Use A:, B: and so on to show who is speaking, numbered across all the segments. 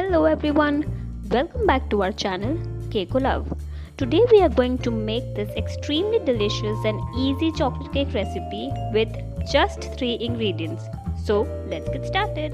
A: Hello everyone, welcome back to our channel Cake Love. Today we are going to make this extremely delicious and easy chocolate cake recipe with just 3 ingredients. So let's get started.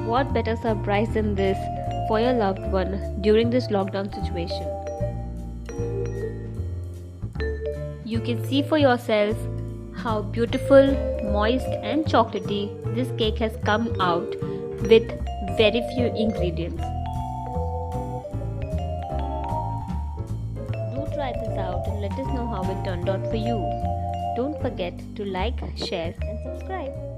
A: What better surprise than this for your loved one during this lockdown situation? You can see for yourself how beautiful, moist and chocolatey this cake has come out with very few ingredients. Do try this out and let us know how it turned out for you. Don't forget to like, share and subscribe.